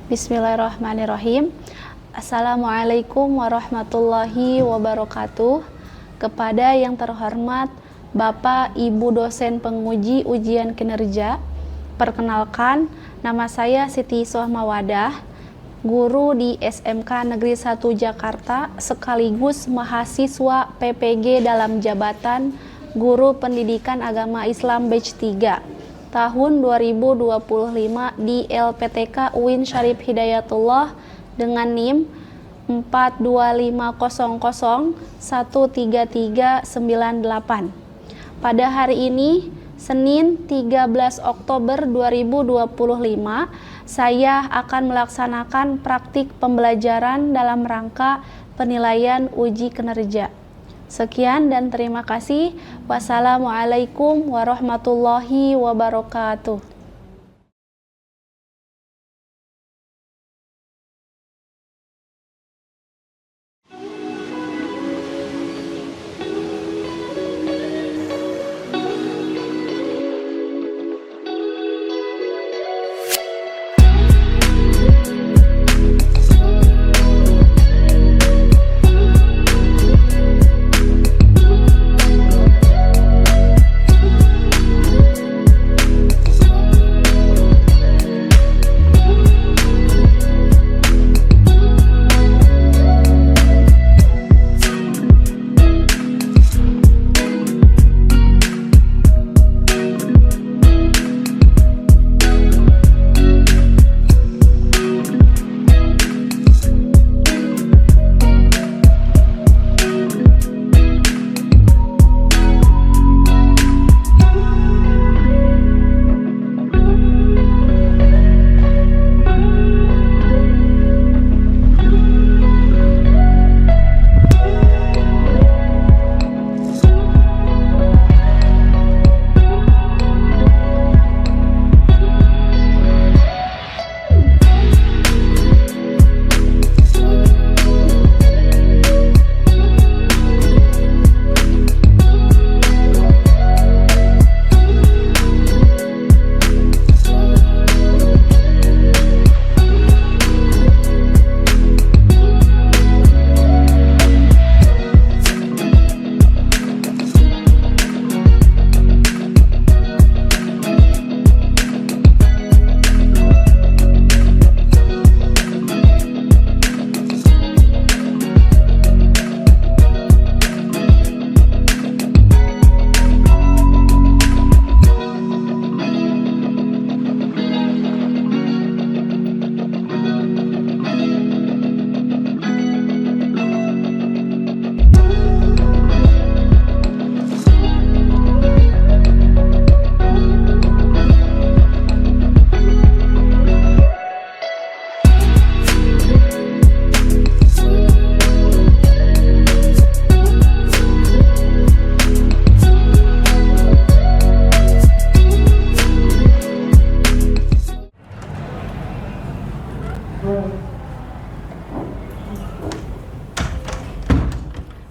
Bismillahirrahmanirrahim. Assalamualaikum warahmatullahi wabarakatuh. Kepada yang terhormat Bapak Ibu dosen penguji ujian kinerja, perkenalkan, nama saya Siti Sohmawadah, guru di SMK Negeri 1 Jakarta, sekaligus mahasiswa PPG dalam jabatan Guru Pendidikan Agama Islam Batch 3 tahun 2025 di LPTK UIN Syarif Hidayatullah dengan NIM 4250133398. Pada hari ini, Senin 13 Oktober 2025, saya akan melaksanakan praktik pembelajaran dalam rangka penilaian uji kinerja. Sekian dan terima kasih. Wassalamualaikum warahmatullahi wabarakatuh.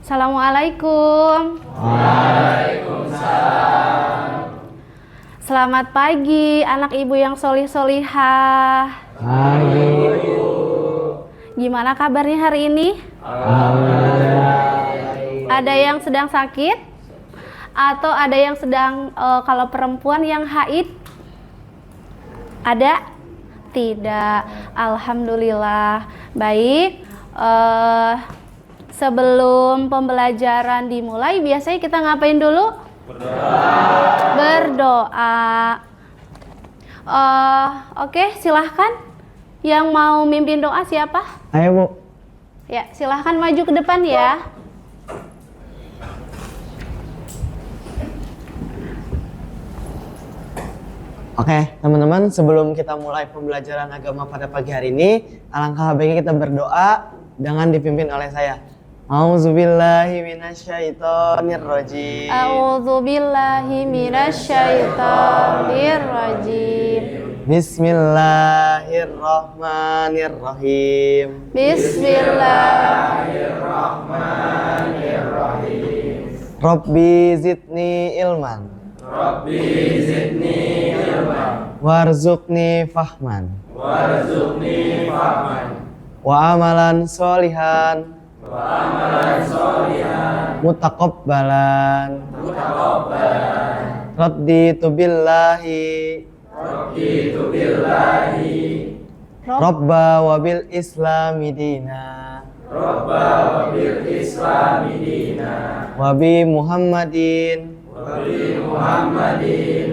Assalamualaikum. Waalaikumsalam. Selamat pagi anak ibu yang solih-solihah. Pagi ibu. Gimana kabarnya hari ini? Alhamdulillah. Ada yang sedang sakit? Atau ada yang sedang kalau perempuan yang haid? Ada? Tidak. Alhamdulillah. Baik. Sebelum pembelajaran dimulai, biasanya kita ngapain dulu? Berdoa. Oke, silahkan. Yang mau mimpin doa siapa? Ayo Bu. Ya, silahkan maju ke depan ya. Oke, teman-teman, sebelum kita mulai pembelajaran agama pada pagi hari ini, alangkah baiknya kita berdoa dengan dipimpin oleh saya. A'udzubillahi minasyaitonirrajim. A'udzubillahi minasyaitonirrajim. Bismillahirrahmanirrahim. Bismillahirrahmanirrahim. Rabbi zidni ilman. Warzuqni fahman. Wa amalan solihan. Mutaqabbalan. Raditu billahi. Rabba wa bil islami dina. Wa bi Muhammadin.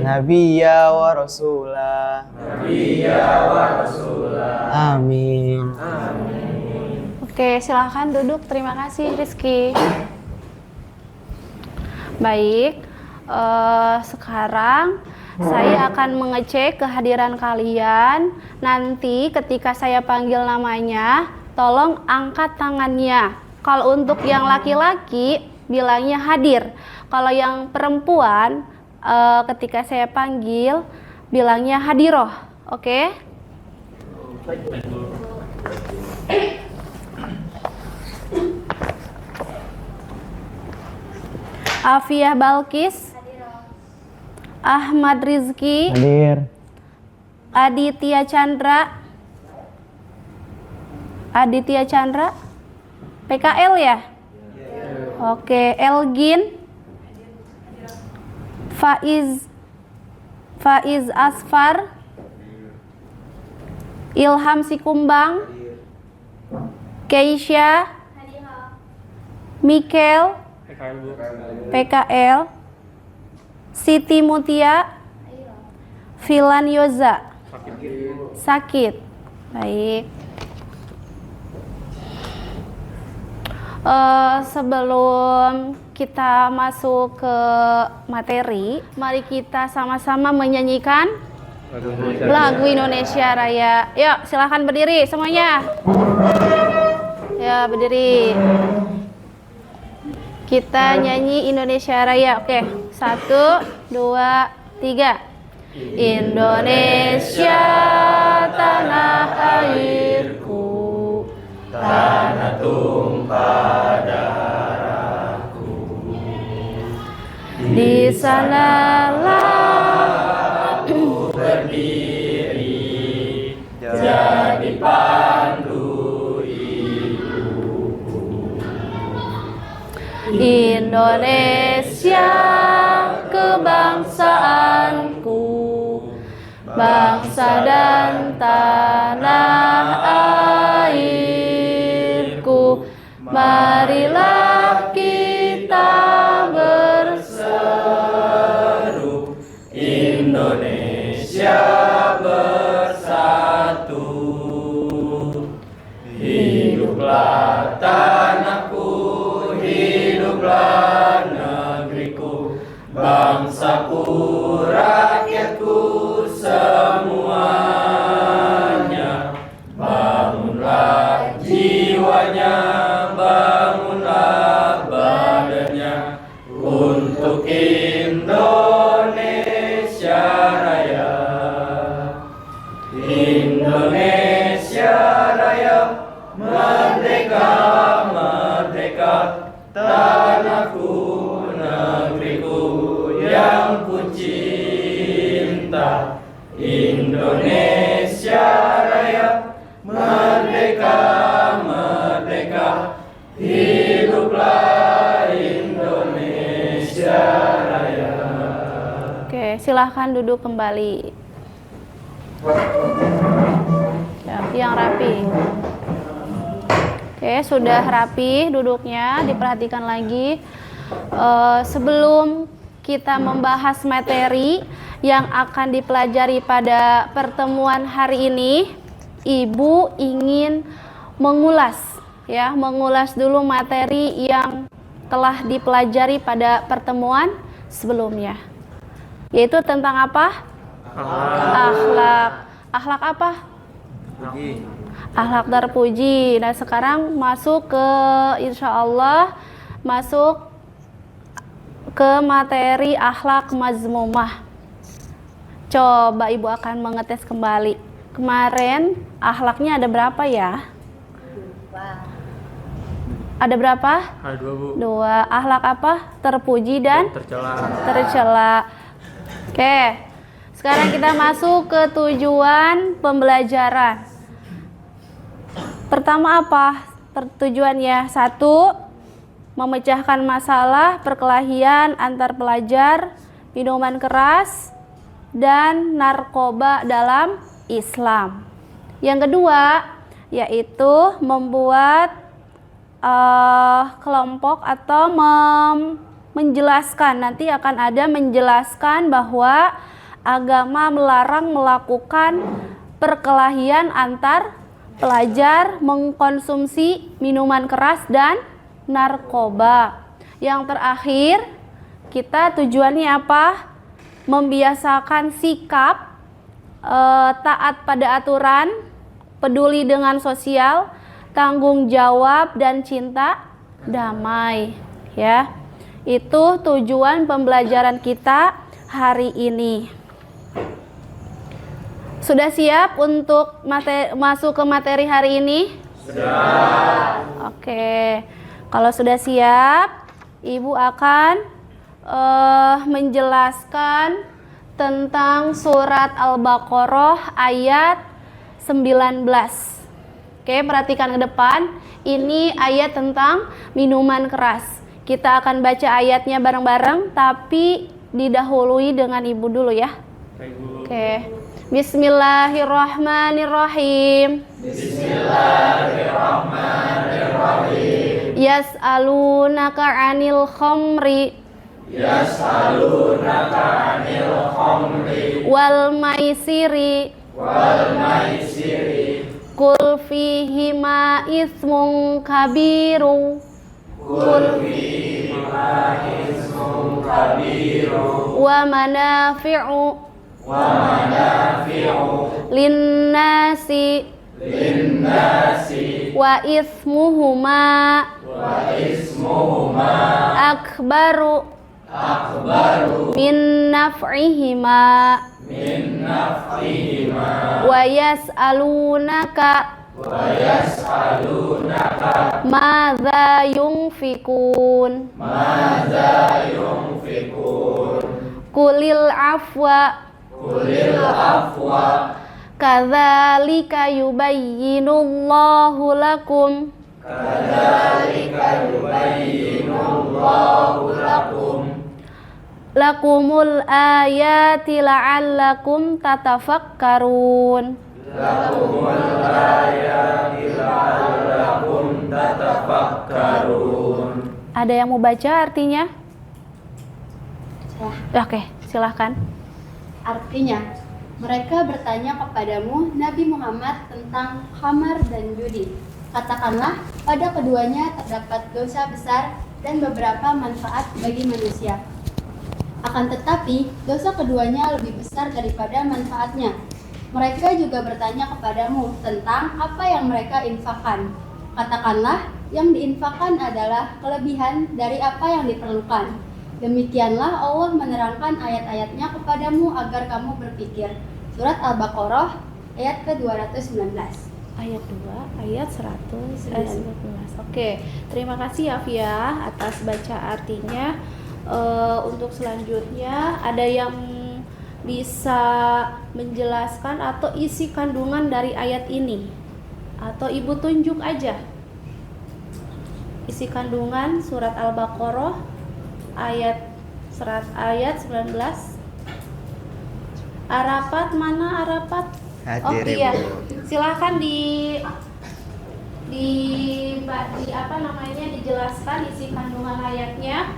Nabiyya wa rasulah. Amin. Oke, silahkan duduk. Terima kasih Rizky. Baik, sekarang saya akan mengecek kehadiran kalian. Nanti ketika saya panggil namanya, tolong angkat tangannya. Kalau untuk yang laki-laki, bilangnya hadir. Kalau yang perempuan, ketika saya panggil, bilangnya hadiroh. Oke? Afiah Balkis. Ahmad Rizky. Hadir. Aditya Chandra. PKL ya? Oke, Elgin. Faiz Asfar. Ilham Sikumbang. Keisha. Mikel. PKL. Siti Mutia. Filan Yoza. Sakit. Baik. Sebelum kita masuk ke materi, mari kita sama-sama menyanyikan lagu Indonesia Raya. Yuk, silahkan berdiri semuanya. Ya, berdiri. Kita nyanyi Indonesia Raya. Oke, 1, 2, 3. Indonesia tanah airku, tanah tumpah darahku. Di sanalah aku berdiri, jadi pandu ibuku. Indonesia kebangsaanku, bangsa dan tanah airku. Marilah kita berseru, Indonesia bersatu. Hiduplah tanahku, hiduplah negeriku, bangsaku, rakyatku semuanya. Bangunlah jiwanya, bangunlah badannya untuk Indonesia Raya. Indonesia Raya, merdeka, merdeka, tanahku, negeriku yang ku cinta. Indonesia Raya, merdeka, merdeka, hiduplah Indonesia Raya. Oke, silahkan duduk kembali. Ya, yang rapi. Oke, sudah rapi duduknya, diperhatikan lagi. Sebelum kita membahas materi yang akan dipelajari pada pertemuan hari ini, Ibu ingin mengulas dulu materi yang telah dipelajari pada pertemuan sebelumnya. Yaitu tentang apa? Akhlak. Akhlak apa? Akhlak terpuji. Nah, sekarang masuk ke insyaallah masuk ke materi akhlak mazmumah. Coba Ibu akan mengetes kembali. Kemarin akhlaknya ada berapa ya? Ada berapa? Ada 2 Bu. 2. Akhlak apa? Terpuji dan tercela. Oke. Sekarang kita masuk ke tujuan pembelajaran. Pertama apa tujuannya? 1. Memecahkan masalah perkelahian antar pelajar, minuman keras, dan narkoba dalam Islam. Yang kedua, yaitu membuat kelompok atau menjelaskan, nanti akan ada menjelaskan bahwa agama melarang melakukan perkelahian antar pelajar, mengkonsumsi minuman keras dan narkoba. Yang terakhir, kita tujuannya apa? Membiasakan sikap taat pada aturan, peduli dengan sosial, tanggung jawab dan cinta damai, ya. Itu tujuan pembelajaran kita hari ini. Sudah siap untuk masuk ke materi hari ini? Sudah. Oke. Kalau sudah siap, Ibu akan menjelaskan tentang surat Al-Baqarah ayat 19. Oke, perhatikan ke depan. Ini ayat tentang minuman keras. Kita akan baca ayatnya bareng-bareng, tapi didahului dengan Ibu dulu ya. Oke. Bismillahirrahmanirrahim. Bismillahirrahmanirrahim. Yas'alunaka 'anil khamri. Yas'alunaka 'anil khamri wal maisiri. Qul fihima ismun kabiru. Wa manafi'u linnasi wa ismuhuma akbaru min naf'ihima wa yas'alunaka madza yunfikun qulil afwa kadzalika yubayyinullahu lakum lakumul ayati la'allakum tatafakkarun. Ada yang mau baca artinya? Oke, silahkan. Artinya, mereka bertanya kepadamu Nabi Muhammad tentang khamar dan judi. Katakanlah, pada keduanya terdapat dosa besar dan beberapa manfaat bagi manusia. Akan tetapi, dosa keduanya lebih besar daripada manfaatnya. Mereka juga bertanya kepadamu tentang apa yang mereka infakkan. Katakanlah, yang diinfakkan adalah kelebihan dari apa yang diperlukan. Demikianlah Allah menerangkan ayat-ayatnya kepadamu agar kamu berpikir. Surat Al-Baqarah ayat ke-219. Ayat 2, ayat 119. Oke, terima kasih Afia atas baca artinya. Untuk selanjutnya, ada yang bisa menjelaskan atau isi kandungan dari ayat ini? Atau Ibu tunjuk aja isi kandungan surat Al-Baqarah ayat 19. Arafat, mana Arafat? Hadir, iya. Ibu. Silahkan di apa namanya, dijelaskan isi kandungan ayatnya.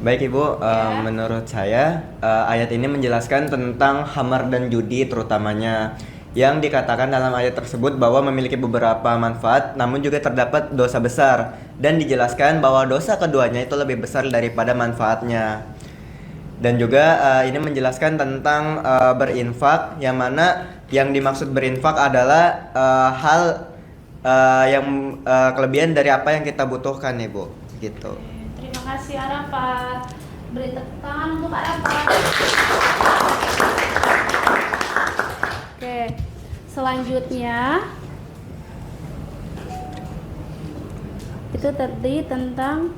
Baik Ibu, menurut saya ayat ini menjelaskan tentang khamar dan judi terutamanya, yang dikatakan dalam ayat tersebut bahwa memiliki beberapa manfaat namun juga terdapat dosa besar, dan dijelaskan bahwa dosa keduanya itu lebih besar daripada manfaatnya. Dan juga ini menjelaskan tentang berinfak, yang mana yang dimaksud berinfak adalah hal yang kelebihan dari apa yang kita butuhkan, Ibu, gitu. Terima kasih Arafat. Beri tepuk tangan untuk Arafat. Oke, selanjutnya Itu tadi tentang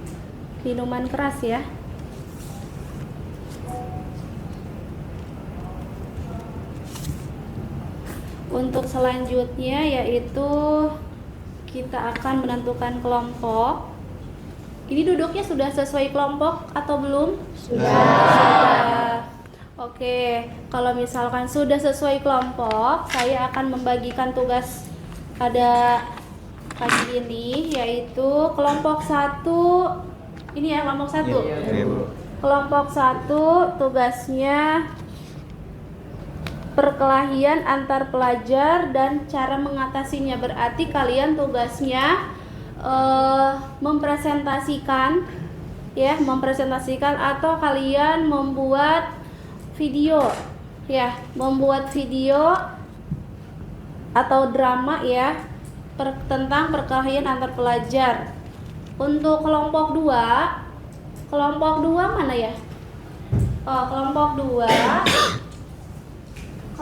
minuman keras ya. Untuk selanjutnya yaitu kita akan menentukan kelompok. Ini duduknya sudah sesuai kelompok atau belum? Sudah. Oke, kalau misalkan sudah sesuai kelompok, saya akan membagikan tugas pada pagi ini, yaitu kelompok 1. Ini ya kelompok 1. Kelompok 1 tugasnya perkelahian antar pelajar dan cara mengatasinya. Berarti kalian tugasnya mempresentasikan atau kalian membuat video membuat video atau drama tentang perkelahian antar pelajar. Untuk kelompok 2 mana ya? Kelompok 2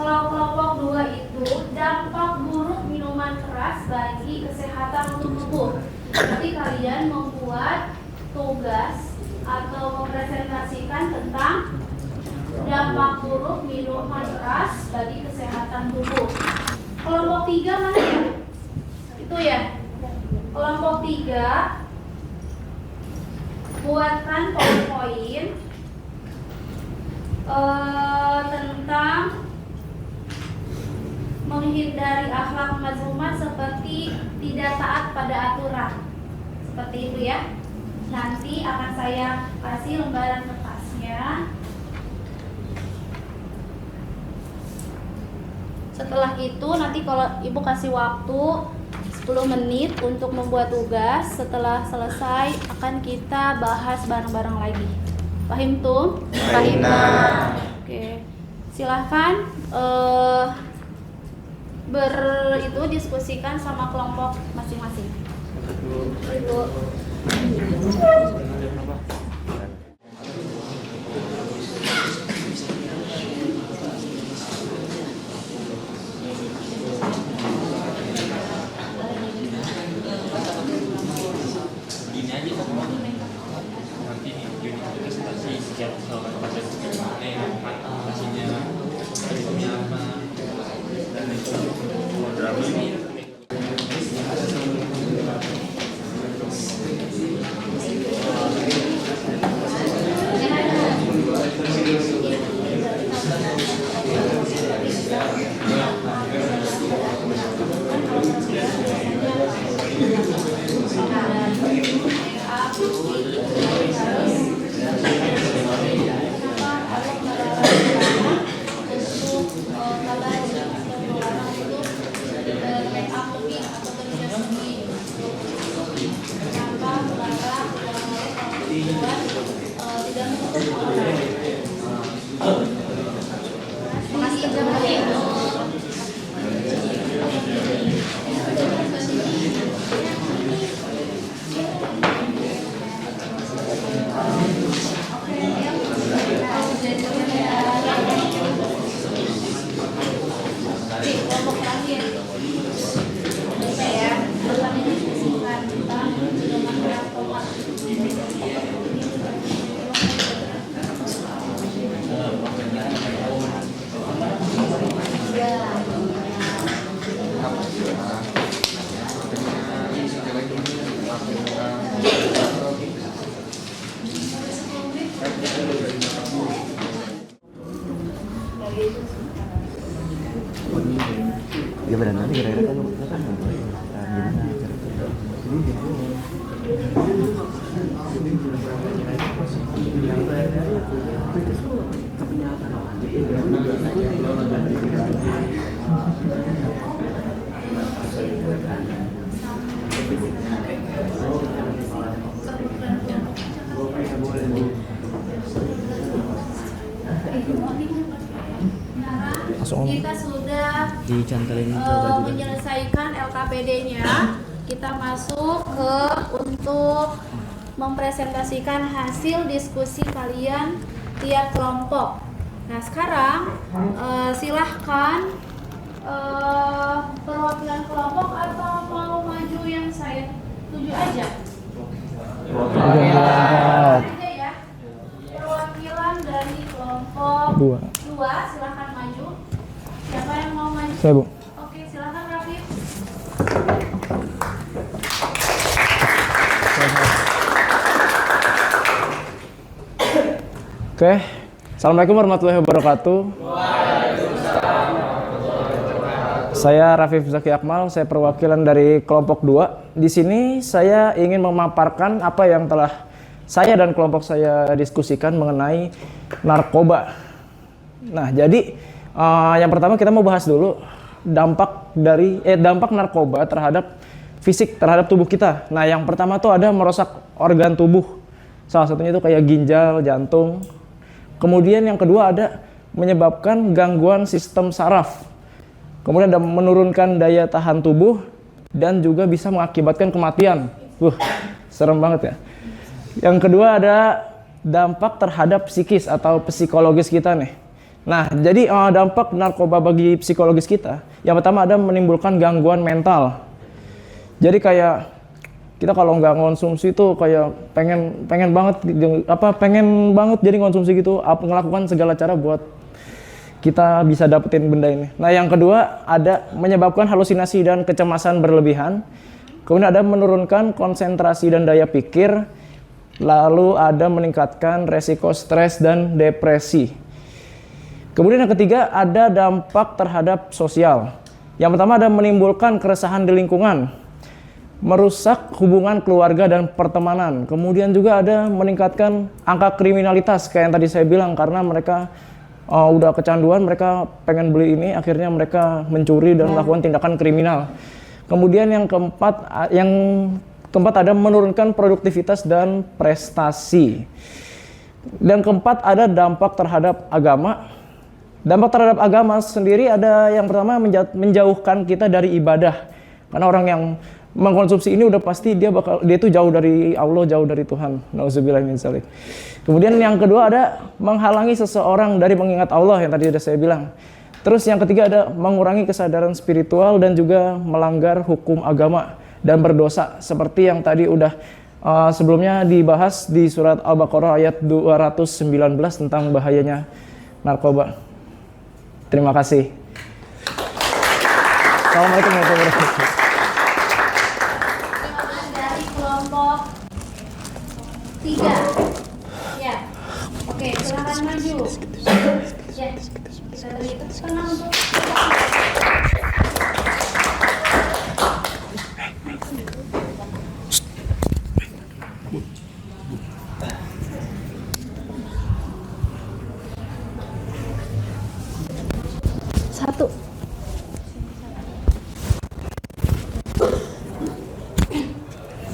Kalau kelompok 2 itu dampak buruk minuman keras bagi kesehatan tubuh. Jadi kalian membuat tugas atau mempresentasikan tentang dampak buruk minuman keras bagi kesehatan tubuh. Kelompok 3 mana ya? Itu ya. Kelompok 3 buatkan poin-poin tentang menghindari akhlak mazmumah seperti tidak taat pada aturan. Seperti itu ya. Nanti akan saya kasih lembaran kertasnya. Setelah itu nanti kalau ibu kasih waktu 10 menit untuk membuat tugas. Setelah selesai akan kita bahas bareng-bareng lagi. Pahim tuh? Pahim. Oke. Silahkan diskusikan sama kelompok masing-masing. Ibu. Ya benar kira-kira kan Kita sudah menyelesaikan LKPD-nya. Kita masuk ke untuk mempresentasikan hasil diskusi kalian tiap kelompok. Nah sekarang silahkan perwakilan kelompok atau mau maju yang saya tuju aja. Berangkat. Aja ya. Perwakilan dari kelompok 2 silakan maju. Siapa yang mau maju? Saya, Bu. Oke, silakan Rafif. Oke. Assalamualaikum warahmatullahi wabarakatuh. Saya Rafif Zaki Akmal, saya perwakilan dari kelompok 2. Di sini saya ingin memaparkan apa yang telah saya dan kelompok saya diskusikan mengenai narkoba. Nah, jadi yang pertama kita mau bahas dulu dampak narkoba terhadap fisik, terhadap tubuh kita. Nah, yang pertama tuh ada merusak organ tubuh. Salah satunya itu kayak ginjal, jantung. Kemudian yang kedua ada menyebabkan gangguan sistem saraf. Kemudian ada menurunkan daya tahan tubuh dan juga bisa mengakibatkan kematian. Serem banget ya. Yang kedua ada dampak terhadap psikis atau psikologis kita nih. Nah, jadi dampak narkoba bagi psikologis kita, yang pertama ada menimbulkan gangguan mental. Jadi kayak kita kalau nggak konsumsi itu kayak pengen banget jadi konsumsi gitu, melakukan segala cara buat kita bisa dapetin benda ini. Nah, yang kedua ada menyebabkan halusinasi dan kecemasan berlebihan. Kemudian ada menurunkan konsentrasi dan daya pikir. Lalu ada meningkatkan resiko stres dan depresi. Kemudian yang ketiga ada dampak terhadap sosial. Yang pertama ada menimbulkan keresahan di lingkungan, merusak hubungan keluarga dan pertemanan. Kemudian juga ada meningkatkan angka kriminalitas kayak yang tadi saya bilang, karena mereka udah kecanduan, mereka pengen beli ini, akhirnya mereka mencuri dan melakukan tindakan kriminal. Kemudian yang keempat ada menurunkan produktivitas dan prestasi. Dan keempat ada dampak terhadap agama. Dampak terhadap agama sendiri ada yang pertama menjauhkan kita dari ibadah. Karena orang yang mengkonsumsi ini udah pasti dia itu jauh dari Allah, jauh dari Tuhan. Nauzubillah min dzalik. Kemudian yang kedua ada menghalangi seseorang dari mengingat Allah yang tadi sudah saya bilang. Terus yang ketiga ada mengurangi kesadaran spiritual dan juga melanggar hukum agama dan berdosa seperti yang tadi udah sebelumnya dibahas di surat Al-Baqarah ayat 219 tentang bahayanya narkoba. Terima kasih. Assalamualaikum warahmatullahi wabarakatuh. Dari kelompok 3. Ya. Oke, silakan maju. Ya. Kita beri tenang untuk satu.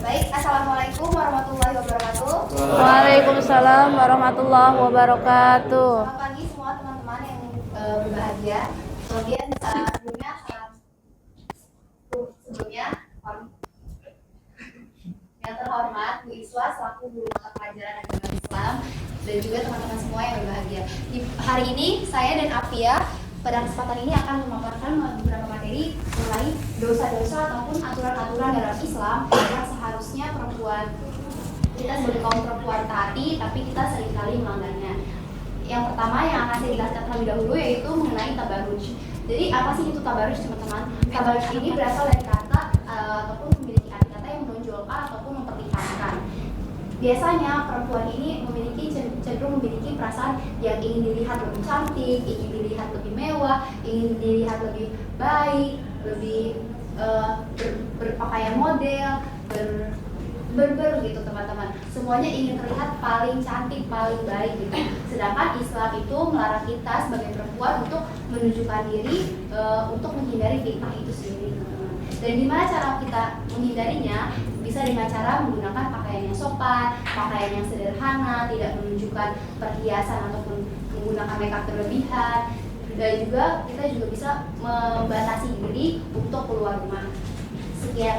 Baik, Assalamualaikum warahmatullahi wabarakatuh. Waalaikumsalam warahmatullahi wabarakatuh. Selamat pagi semua teman-teman yang berbahagia. Kemudian sebelumnya yang terhormat Bu Iswa selaku guru mata pelajaran agama Islam dan juga teman-teman semua yang berbahagia. Di hari ini saya dan Afia pada kesempatan ini akan memaparkan beberapa materi mengenai dosa-dosa ataupun aturan-aturan dalam Islam yang seharusnya perempuan kita sebagai kaum perempuan taati, tapi kita seringkali melanggarnya. Yang pertama yang akan saya jelaskan terlebih dahulu yaitu mengenai tabaruj. Jadi apa sih itu tabaruj, teman-teman? Tabaruj ini berasal dari kata ataupun memiliki arti kata yang menonjolkan ataupun memperlihatkan. Biasanya perempuan ini cenderung memiliki perasaan yang ingin dilihat lebih cantik, ingin dilihat lebih mewah, ingin dilihat lebih baik, lebih berpakaian model, gitu teman-teman. Semuanya ingin terlihat paling cantik, paling baik gitu. Sedangkan Islam itu melarang kita sebagai perempuan untuk menunjukkan diri, untuk menghindari fitnah itu sendiri, teman-teman. Dan gimana cara kita menghindarinya? Bisa dengan cara menggunakan pakaian yang sopan, pakaian yang sederhana, tidak menunjukkan perhiasan ataupun menggunakan makeup berlebihan. Dan juga kita juga bisa membatasi diri untuk keluar rumah.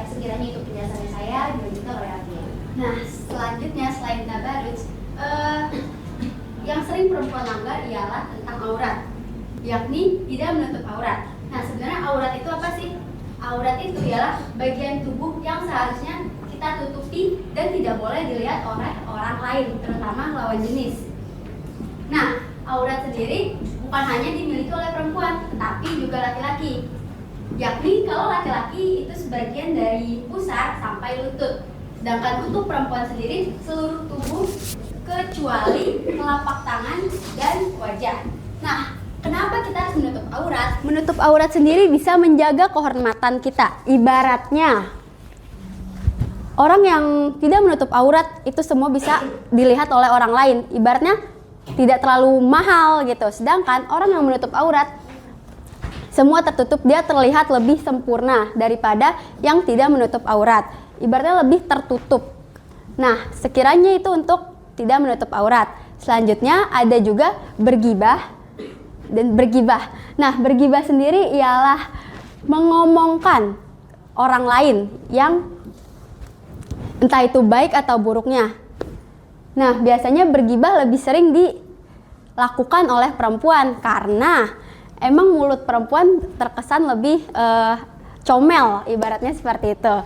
Sekiranya itu penjelasan saya dilanjutkan oleh Afia. Nah, selanjutnya selain tabaruj, yang sering perempuan langgar ialah tentang aurat, yakni tidak menutup aurat. Nah, sebenarnya aurat itu apa sih? Aurat itu ialah bagian tubuh yang seharusnya kita tutupi dan tidak boleh dilihat oleh orang lain, terutama lawan jenis. Nah, aurat sendiri bukan hanya dimiliki oleh perempuan, tetapi juga laki-laki. Yakni kalau laki-laki itu sebagian dari pusar sampai lutut. Sedangkan untuk perempuan sendiri seluruh tubuh kecuali telapak tangan dan wajah. Nah, kenapa kita harus menutup aurat? Menutup aurat sendiri bisa menjaga kehormatan kita. Ibaratnya orang yang tidak menutup aurat itu semua bisa dilihat oleh orang lain. Ibaratnya tidak terlalu mahal gitu. Sedangkan orang yang menutup aurat semua tertutup, dia terlihat lebih sempurna daripada yang tidak menutup aurat. Ibaratnya lebih tertutup. Nah, sekiranya itu untuk tidak menutup aurat. Selanjutnya ada juga bergibah dan bergibah. Nah, bergibah sendiri ialah mengomongkan orang lain yang entah itu baik atau buruknya. Nah, biasanya bergibah lebih sering dilakukan oleh perempuan karena emang mulut perempuan terkesan lebih comel, ibaratnya seperti itu.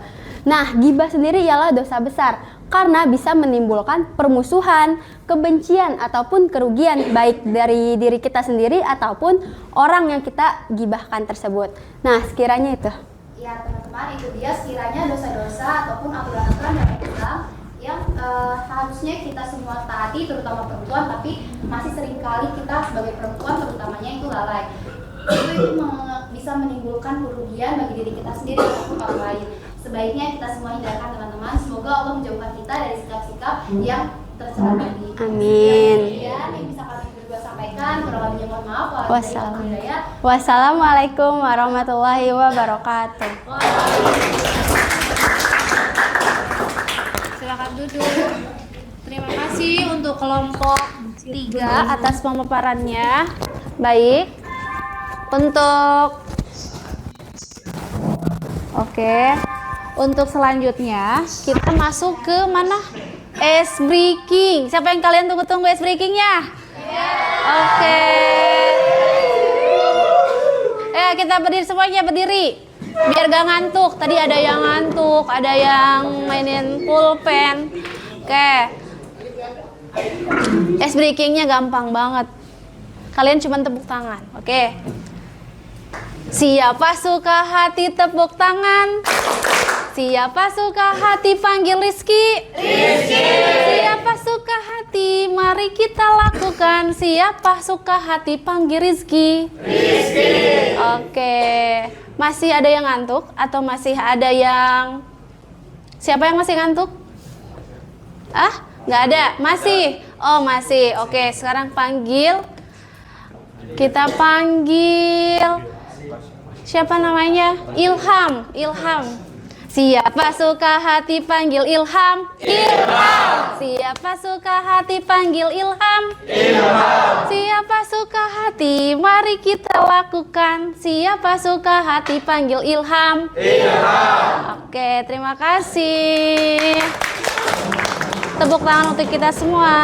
Nah, gibah sendiri ialah dosa besar karena bisa menimbulkan permusuhan, kebencian ataupun kerugian baik dari diri kita sendiri ataupun orang yang kita gibahkan tersebut. Nah, sekiranya itu. Ya teman-teman, itu dia sekiranya dosa-dosa ataupun aturan-aturan dalam Islam yang harusnya kita semua taati, terutama perempuan, tapi masih seringkali kita sebagai perempuan terutamanya itu lalai. Itu bisa menimbulkan kerugian bagi diri kita sendiri ataupun orang lain. Sebaiknya kita semua hindarkan teman-teman. Semoga Allah menjauhkan kita dari sikap-sikap yang tercela tadi. Amin. Kemudian yang bisa kami berdua sampaikan, kurang lebihnya mohon maaf. Wassalamualaikum warahmatullahi wabarakatuh. Silakan duduk. Terima kasih untuk kelompok 3 atas pemaparannya. Baik. Untuk selanjutnya kita masuk ke mana? Ice breaking. Siapa yang kalian tunggu-tunggu ice breakingnya? Oke. Kita berdiri semuanya, berdiri. Biar gak ngantuk. Tadi ada yang ngantuk, ada yang mainin pulpen. Oke. Ice breakingnya gampang banget. Kalian cuma tepuk tangan. Oke. Siapa suka hati tepuk tangan? Siapa suka hati panggil Rizky? Rizky. Siapa suka hati mari kita lakukan. Siapa suka hati panggil Rizky? Rizky. Oke. Masih ada yang ngantuk atau masih ada yang... Siapa yang masih ngantuk? Nggak ada? Masih? Oh masih. Oke, sekarang panggil. Kita panggil... Siapa namanya? Ilham. Ilham. Siapa suka hati panggil Ilham? Ilham. Siapa suka hati panggil Ilham? Ilham. Siapa suka hati mari kita lakukan. Siapa suka hati panggil Ilham? Ilham. Oke, terima kasih. Tepuk tangan untuk kita semua.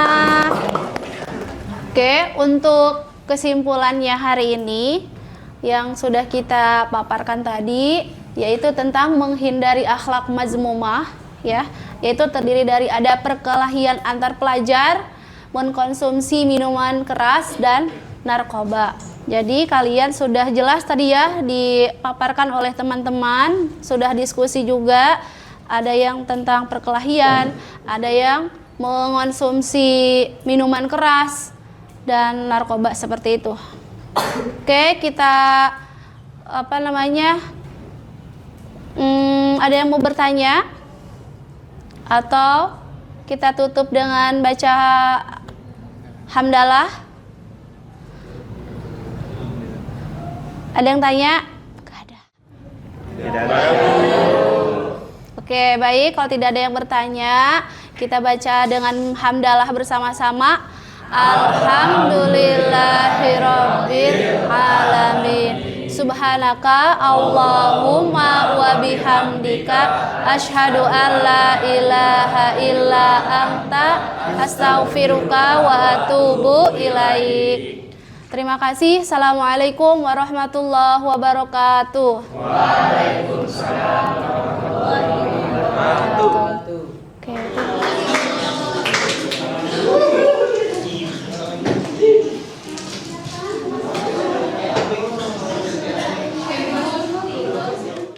Oke, untuk kesimpulannya hari ini yang sudah kita paparkan tadi, yaitu tentang menghindari akhlak mazmumah, ya, yaitu terdiri dari ada perkelahian antar pelajar, mengkonsumsi minuman keras dan narkoba. Jadi kalian sudah jelas tadi ya dipaparkan oleh teman-teman, sudah diskusi juga, ada yang tentang perkelahian, ada yang mengonsumsi minuman keras dan narkoba seperti itu. Oke, kita ada yang mau bertanya? Atau kita tutup dengan baca hamdalah? Ada yang tanya? Gak ada. Tidak ada. Oke, baik. Kalau tidak ada yang bertanya, kita baca dengan hamdalah bersama-sama. Alhamdulillahirabbil alamin. Subhanaka Allahumma wa bihamdika asyhadu an la ilaha illa anta astaghfiruka wa atubu ilaik. Terima kasih. Assalamualaikum warahmatullahi wabarakatuh. Waalaikumsalam warahmatullahi wabarakatuh. wabarakatuh.